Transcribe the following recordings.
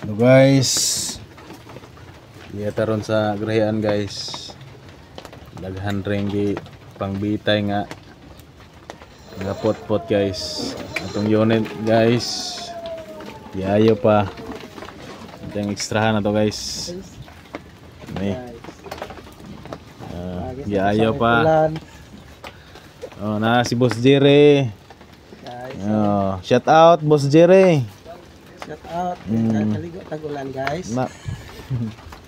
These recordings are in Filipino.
So guys, iyata ron sa grahian guys. Daghan ring gi pangbitay nga pot-pot guys. Atong unit guys. Yayo pa. Itong ekstrahan na to guys. May. Yayo pa. Oh, na si Boss Jerry. Oh, shout out Boss Jerry. Shout out. Kaligo tagulan guys. Na.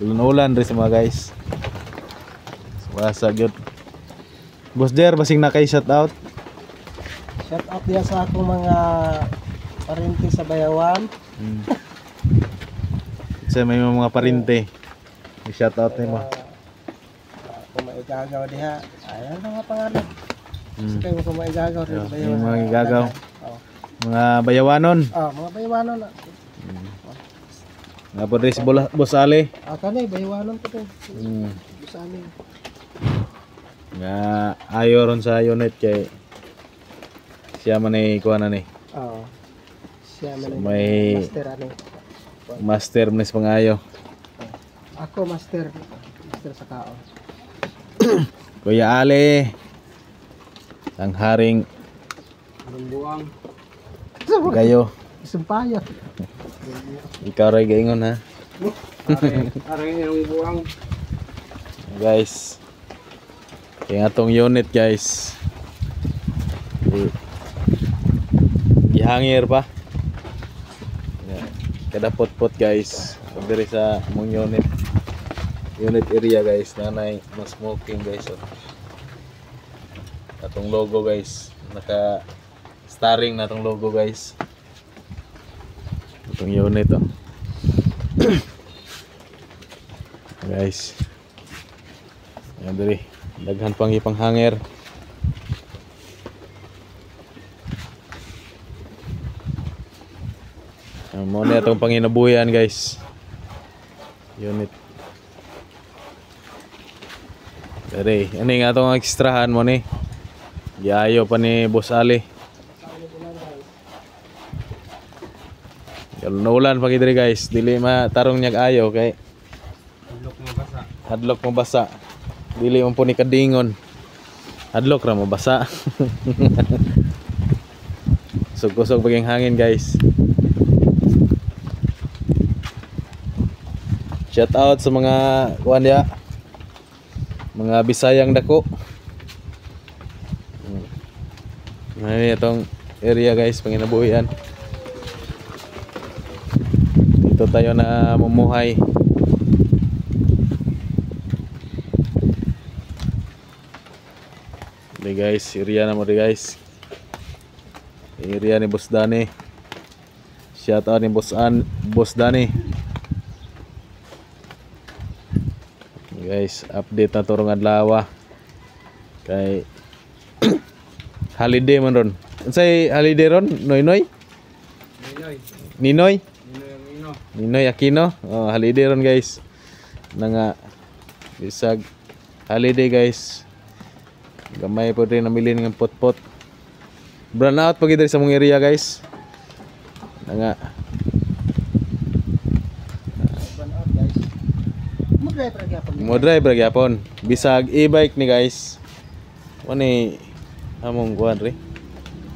Ulan rin sa mga guys. Wasa gyud. Boss Jer, basing na kay shout out. Shout out dia sa akong mga parente sa Bayawan. Sa may mga parinte. I-shout out nimo. Kung maigagaw diha, ayan ang mga pangalan. Sige mo kung maigagaw rin Bayawan. Yung mga igagaw. Mga bayawanon. Mga Bayawanon na. Nga po rin si Boss Ali. Kanay Bayawanon to. Boss Ali. Nga ayo ron sa unit kay siya man ay kuha na ni. Siya man may master ano. Master man sa pangayo. Ako master sa kao. Kuya Ali. Ang haring buang. kayo. Sumpaya. Ikaw ray gaingon ha. Are yung buang. Guys. Kaya atong unit guys. Ihangir pa. Kada pot-pot guys. Pagdiri sa mong unit area guys. Nanay mas smoking guys. Atong logo guys. Naka starring na atong logo guys. Atong unit oh. Guys. Ayan diri. Daghan pang ipang hanger. Mo na itong panginabuhian guys. Unit. Dari, ano nga itong ekstrahan mo ni? Yayo pa ni Boss Ali. Naulan pag diri guys. Dili matarong niyag ayo kay hadlok mo basa. Dili mo po ni kadingon. Hadlok ra mo basa. Sug-kusog paging hangin guys. Shout out sa mga kuan ya. Mga Bisayang dako. May itong area guys panginabuhian. Dito tayo na mumuhay. Di guys, area na mo di guys. Area ni Boss Dani. Shout out ni Boss Dani. Guys, update na turong adlaw kay holiday man ron. Unsay holiday ron? Noy? Ninoy Aquino. Oh, holiday ron guys. Nga bisag holiday guys. Gamay po rin namili ng pot-pot. Brand out pag diri sa mong area guys. Nga mo drive ra gyapon. Bisag e-bike ni guys. Wani among kuan ri.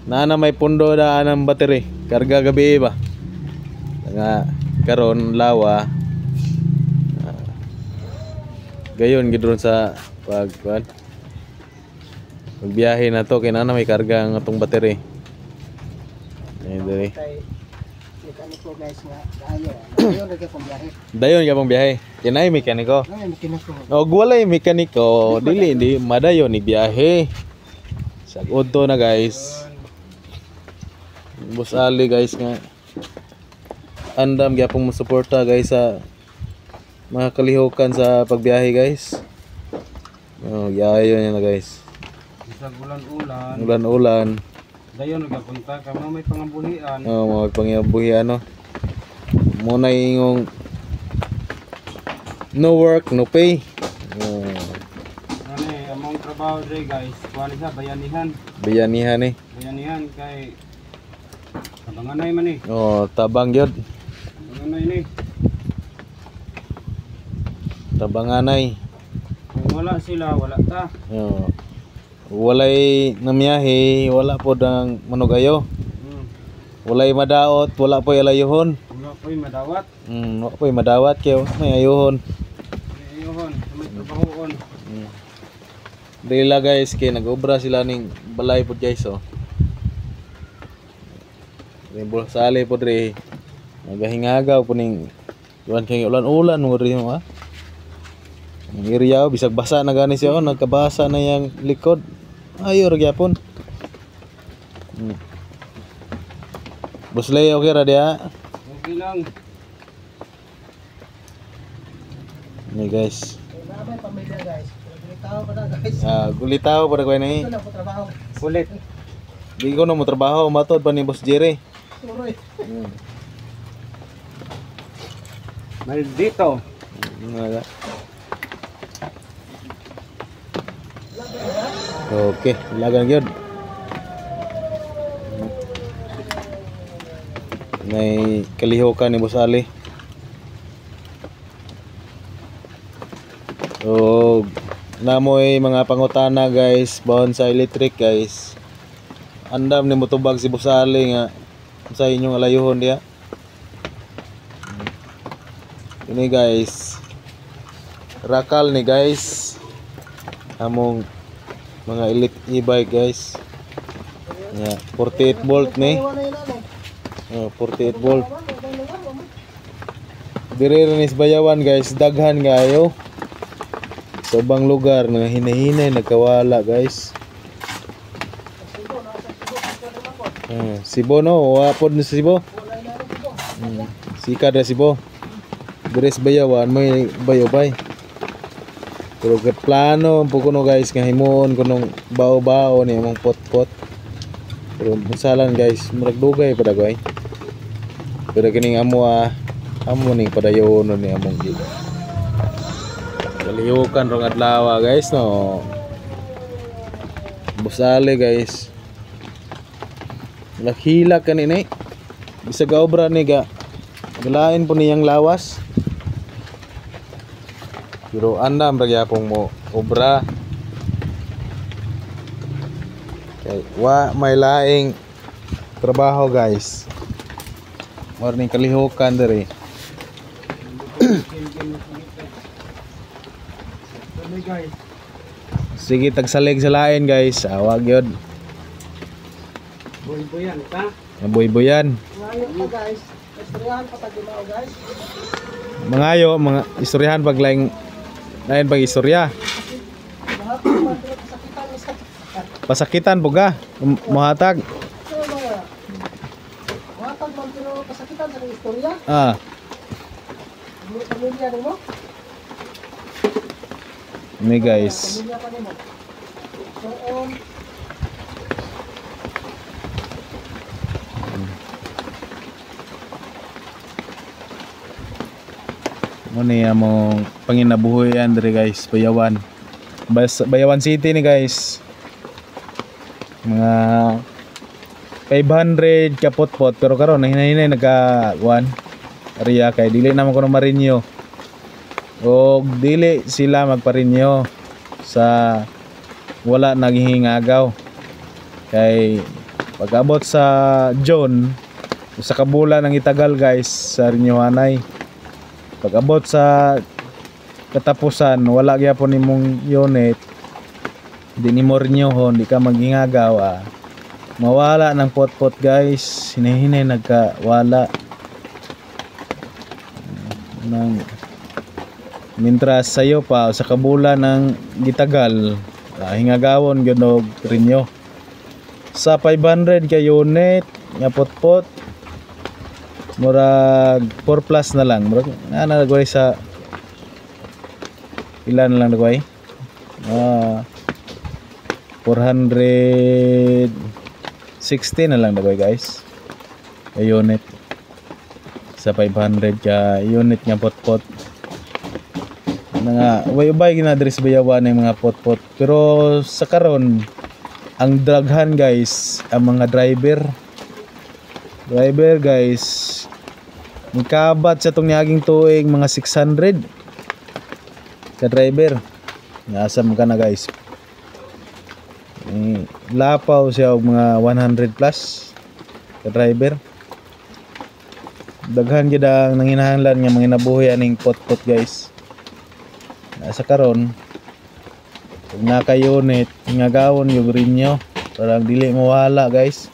Na may pundo da anang battery. Karga gabi ba. Nga karon lawa. Gayon gidron sa pag kuan. Magbiyahe na to kay na may karga ang atong battery. Ayun diri. Mekaniko guys nga ayo. Dayon ra gyapon biyahe. Dayon gyapon biyahe. Kinay mekaniko. Mekaniko. Og walay mekaniko, dili madayon ni biyahe. Sagod to na guys. Boss Ali guys nga andam gyapon mo suporta guys sa mga kalihukan sa pagbiyahe guys. Oh, yayo niya na guys. Bisag ulan-ulan. Ulan-ulan. Dayon nagapunta ka mo may pangabuhian. Mga pangabuhian no. Muna ingong no work, no pay. Among trabaho dre guys, kuani sa bayanihan. Bayanihan eh. Bayanihan kay tabanganay man eh. Oh, tabang gyud. Tabanganay ni. tabanganay. Kung wala sila, wala ta. Yo. Walay namiyahe, wala po ang manugayo. Walay madaot, wala po alayuhon. Wala po'y madawat. Wala po madawat kayo, may ayuhon. Ayuhon, may trabahoon. Dila guys, kay nag-obra sila ning balay po guys oh. Ning sali po dre. Nagahingagaw po ning tuwan kay ulan-ulan mo rin ha. Ang area bisag basa na gani siya oh, nagkabasa na yang likod. Ayo ra gyapon. Busley okay ra dia. Okay lang. Ni guys. May pamilya guys. Gulitaw pa na guys. Gulitaw para ko ni. Ito na po trabaho. Kulit. Di ko na mo trabaho, matod pa ni Boss Jerry. Suroy. Maldito. Okay, lagan gyud. May kalihokan ni Boss Ali. So, namoy mga pangutana guys, bawon sa electric guys. Andam ni motubag si Boss Ali nga sa inyong alayuhon dia. Ini guys. Rakal ni guys. Among mga e-bike guys. Yeah, 48 volt ni. 48 volt. Dire rin is bayawan guys, daghan kayo. Sa ubang lugar nga hinahinay nagkawala guys. Sibo no, wapod ni Sibo. Sika da Sibo. Dire is bayawan may bayobay. Pero ket plano po kuno guys nga himon kunong bao-bao ni among pot-pot. Pero masalan guys, murag dugay pa dagway. Pero kining amo ning padayon ni among gid. Kaliyukan rong adlaw guys no. Boss Ali guys. Naghila kanini. Bisa ga obra ni ga. Galain po niyang lawas. Pero andam ra gyapon mo obra. Okay, wa may laing trabaho guys. Morning kalihukan dere. Sige tagsalig sa lain guys. Awag yun. Boy-boyan ta. Boy-boyan. Ngayon pa guys. Istoryahan pa tagimao guys. Mangayo, mga istoryahan pag laing lain pag istorya. Pasakitan po ka. Muhatag. Muhatag man pero pasakitan sa istorya. Pamilya mo? Ini guys. Pamilya pa nimo. Muna among panginabuhian diri guys, Bayawan. Bayawan City ni guys. Mga 500 ka pot-pot pero karon hinahinay nagka-1 area kay dili naman kuno marinyo. O dili sila magparinyo sa wala naghihingagaw. Kay pag-abot sa June sa kabulan ng Itagal guys sa Rinyohanay. Pag-abot sa katapusan wala gyapon nimong unit. Di nimo rinyohon, di ka maghingagaw mawala ng pot-pot guys. Hinahinay nagkawala nang mintras sayo pa sa kabulan ng Gitagal hingagawon gyud rinyo sa 500 ka unit nga pot-pot murag 4 plus na lang murag nagway sa ilan lang nagway 460 na lang nagway guys ka unit sa 500 ka unit nga pot-pot nga way-ubay ginadiri sa Bayawan ng mga pot-pot pero sa karon ang draghan guys ang mga driver guys mikabat sa tong niaging tuig mga 600 ka driver. Asam ka na guys. Lapaw siya og mga 100 plus ka driver. Daghan gid ang nanginahanglan nga mga nabuhi aning pot-pot guys. Sa karon kung naka-unit nga gawon yung rinyo para dili mawala guys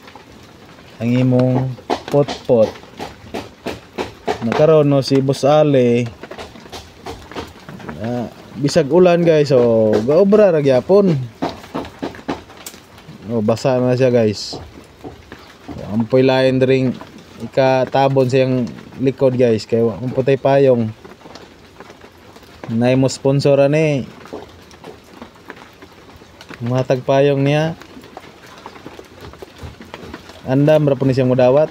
ang imong pot-pot. Nakaroon no si Boss Ali bisag ulan guys, so gaobra ra gyapon. Basa na siya guys. Ampoy lain ring ikatabon siyang likod guys kay wa putay payong. Nay mo sponsor ani. Matag payong niya. Andam ra po ni siyang mudawat.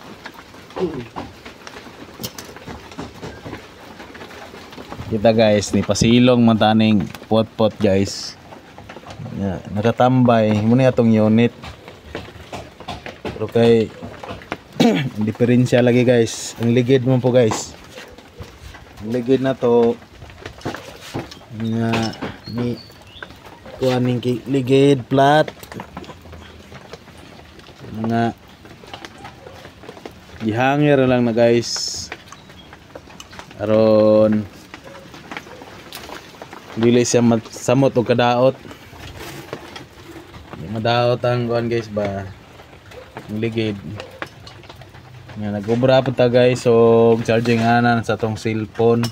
Kita guys, ni pasilong mataning pot-pot guys. Nakatambay muna atong unit. Pero kay diferensya lagi guys. Ang ligid mo po guys. Ang ligid na to nga ni kuaning ligid flat. Nga gihangir lang na guys. Aron dili siya samot o kadaot. Madaot ang kuan guys ba. Ang ligid. Nga nagobra pa ta guys so charging anan sa tong cellphone.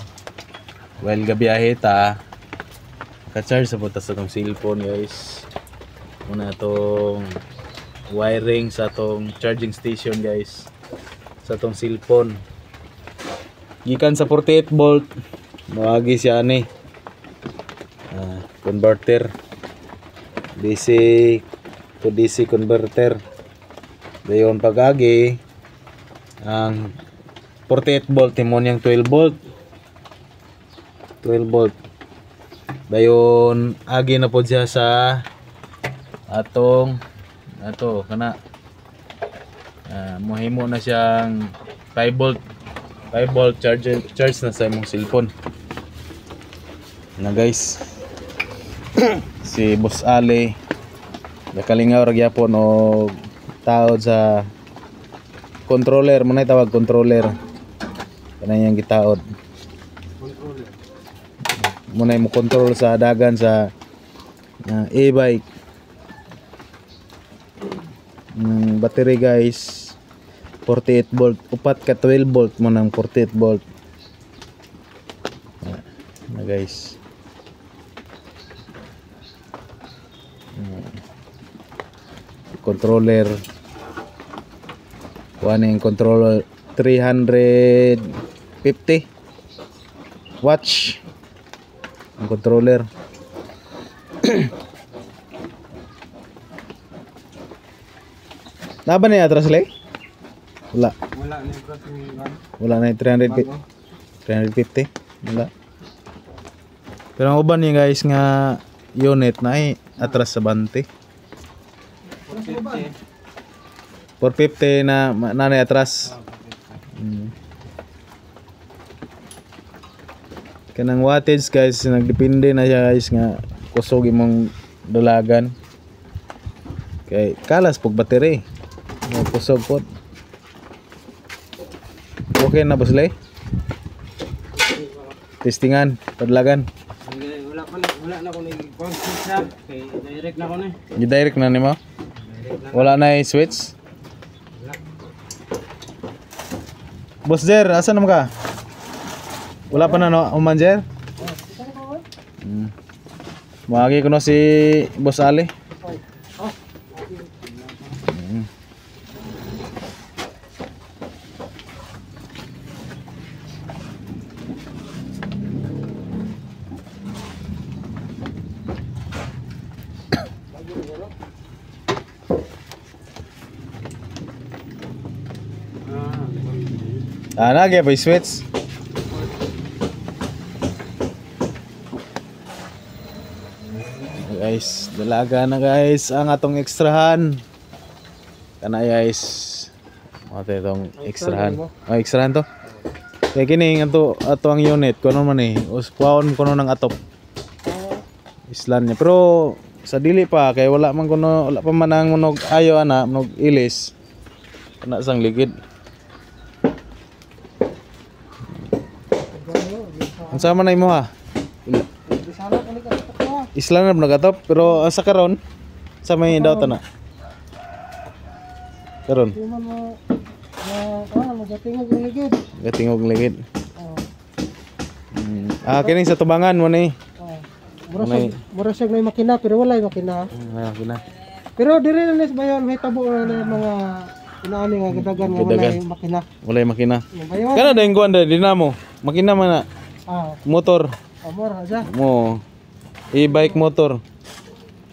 While gabiyahe ta ka-charge sa butas sa tong cellphone guys. Muna tong wiring sa tong charging station guys. Sa tong cellphone. Gikan sa 48 volt moagi siya ani. Converter DC to DC converter. Dayon pagagi ang 48 volt timon yang 12 volt. 12 volt. Dayon agi na pod siya sa atong ato kana mohimo na siyang 5 volt. 5 volt charge na sa imong cellphone. Na guys. Si Boss Ali nakalingaw ra gyapon og taod sa controller, manay tawag controller. Kanang gitaod. Controller. Munay mo control sa dagan sa e-bike. Battery guys 48 volt, upat ka 12 volt mo nang 48 volt. Na guys. Controller kuaning controller 350 watch ang controller. Laban ni atras lay? Wala na 350 wala. Pero ang uban niya guys nga unit na atras sa bante 450 na nanay atras. Kanang wattage guys nagdepende na siya guys nga kusog imong dulagan kay kalas pug battery mo kusog pod. Okay na boss lay? Testingan padlagan. Wala na ko ni consistent kay direct na ko ni. Di-direct na nimo? Wala na switch? Boss Jer, asa naman ka? Wala pa na no, Umanjer? Magi ko no si Boss Ali. Nagya pa switch. Guys, dalaga na guys ang atong ekstrahan. Kana guys. Mate itong ekstrahan. Oh, ekstrahan to. Kaya kini ato ang unit kuno man eh. Uspaon kuno ng atop. islan niya. Pero sa dili pa kay wala man kuno, wala pa man ang munog ayo ana, munog ilis. Kana sang ligid. Unsa man na imo ha? Bisala kali ka to. Islan na nagatop pero sa karon sa may daw na. Karon Di man mo magatingog ang ligid. gatingog ligid. Oh. Kining sa tubangan mo ni. Mura siya may makina pero wala yung makina. Kina. Pero dire na sa bayon may tabo na mga inaani nga gadagan nga wala yung makina. Wala yung makina. Yung bayon. Kana dayong kuan dinamo. Makina man na. Motor. Amor aja. Mo. E-bike motor.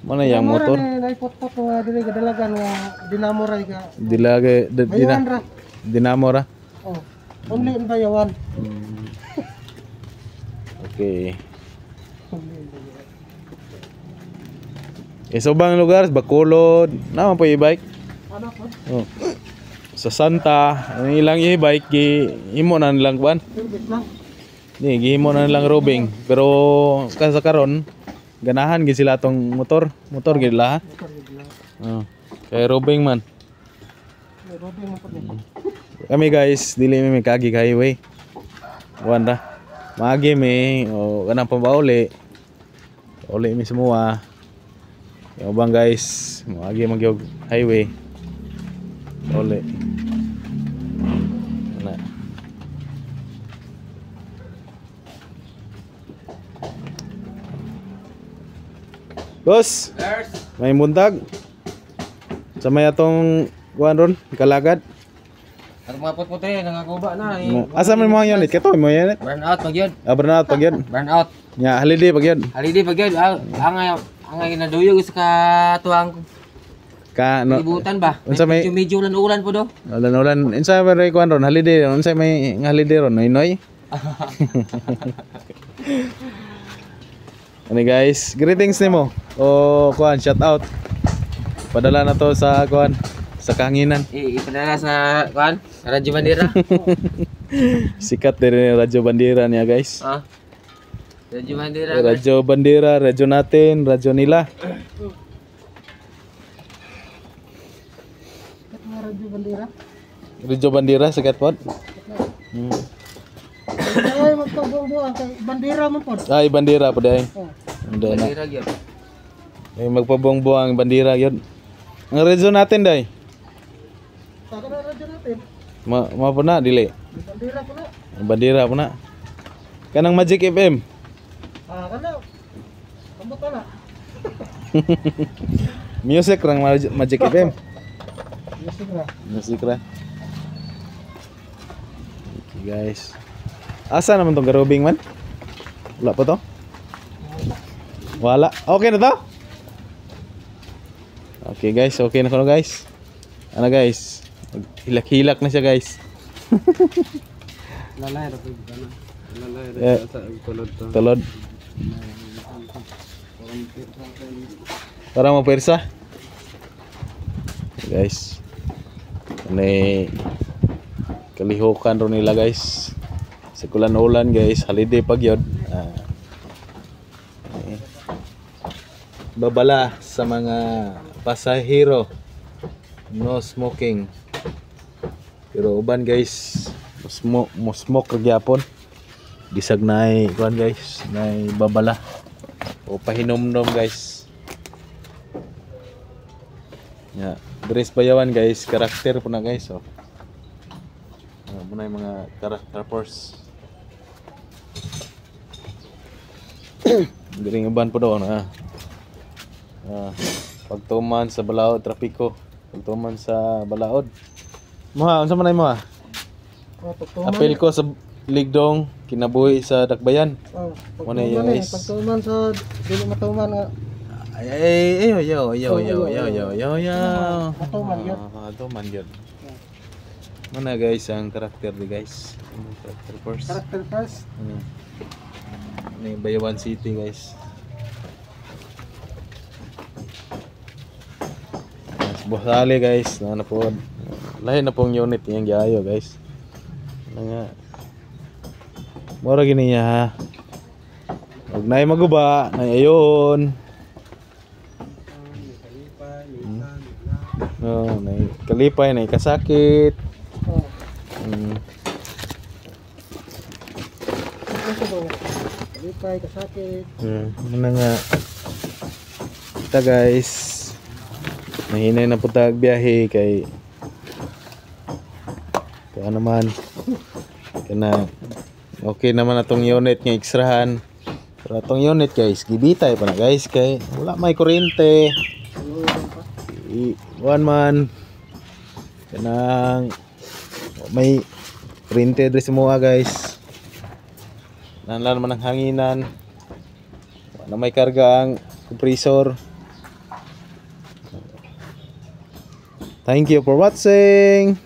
Mana yang motor? Naipot-pot nga dire gadalagan nga dinamo ra ka. Dilage Bayawan ra. dinamo ra. Oh. Only in bayawan. Okay. Sa ubang lugar, Bacolod, naman po e-bike. Ano po? Oh. Sa Santa, ang ilang e-bike, imo na nilang kuan. Service lang. Ni, gihimo na nilang robing. Pero sa karon, ganahan gid sila tong motor gid la. Motor gid lang. Oh. Kay robing man. May robing mo po. Kami guys, dili mi kagi ka highway. Kuan ra. Maagi mi o kanang pambauli. Uli mi semua. Yung bang guys, maagi magyog highway. Uli. Na. Boss, may muntag. Sa may atong kuan ron, kalagad. Ang mga putputi, nangakuba na. Asa man mo yan? Kato mo yan. Burn out pag yun. Burnout pag yun. Burn out. Nya holiday pag yun. Holiday pag yun. Ang ginaduyog sa katuwang Ka no. libutan ba? Unsa may Medyo lang ulan po do. ulan. Unsa may kuan ron holiday ron? Unsa may holiday ron? Noy. Ano guys, greetings nimo. O kuan, shout out. Padala na to sa kuan, sa kahanginan. Ipadala sa kuan, Radyo Bandera. Sikat din yung Radyo Bandera niya guys. Radyo Bandera. Radyo Bandera, radyo natin, radyo nila. Kat mga radyo bandera. Radyo Bandera, sikat po. Ay magpabungbuan kay bandera mo po. Ay, bandera po dahil. Oh. Hindi na. Bandera gyud. Ay, magpabongbuang bandera yun. Ang radyo natin dahil. Taka na radyo natin. Ma po na, dili. Bandera po na. Bandera po na. Kanang Magic FM. Kana. Ambot na. Music rang Magic FM. Music na. Music ra. Okay guys. Asa naman tong garubing man? Wala pa to? Wala. Okay na to? Okay guys, okay na ko guys. Ano guys? Hilak-hilak na siya guys. Lalay ra po kana. Lalay Eh, sa kulod to. Tulod. Para mapersa. Guys. Ini kalihukan ro nila guys. Sa kulan-ulan guys, holiday pag yun. Babala sa mga pasahero. No smoking. Pero uban guys, mo smoke ra gyapon. Bisag naay kuan guys, naay babala. O pahinom-nom guys. Ya, dress bayawan guys, karakter po na guys. Oh. Muna yung mga character force. Diring uban po doon pagtuman sa balaod trapiko, pagtuman sa balaod. Moha, unsa man ay moha? Apel ko sa ligdong kinabuhi sa dakbayan. Muna yung guys. Pagtuman sa dili matuman nga. Ay yo. Matuman yun. Matuman yun. Mana guys ang karakter di guys. Karakter first. Character first. Ini Bayawan City guys. Bosali guys, na po. Lahi na pong unit yang giayo guys. Nga. Mura gini ya. Huwag na yung maguba, na ayon. Kalipay, litan, wala. No, na kalipay, na kasakit. Oh, Mm. ano ba? Kalipay, kasakit. Muna nga. Kita guys. Nahinay na po tag biyahe kay kaya naman kana okay naman atong unit nga ekstrahan. Pero atong unit guys, gibitay pa na guys kay wala may kuryente. One man kanang may kuryente diri sa mga guys. Nanlan man ang hanginan. Na may karga ang compressor. Thank you for watching.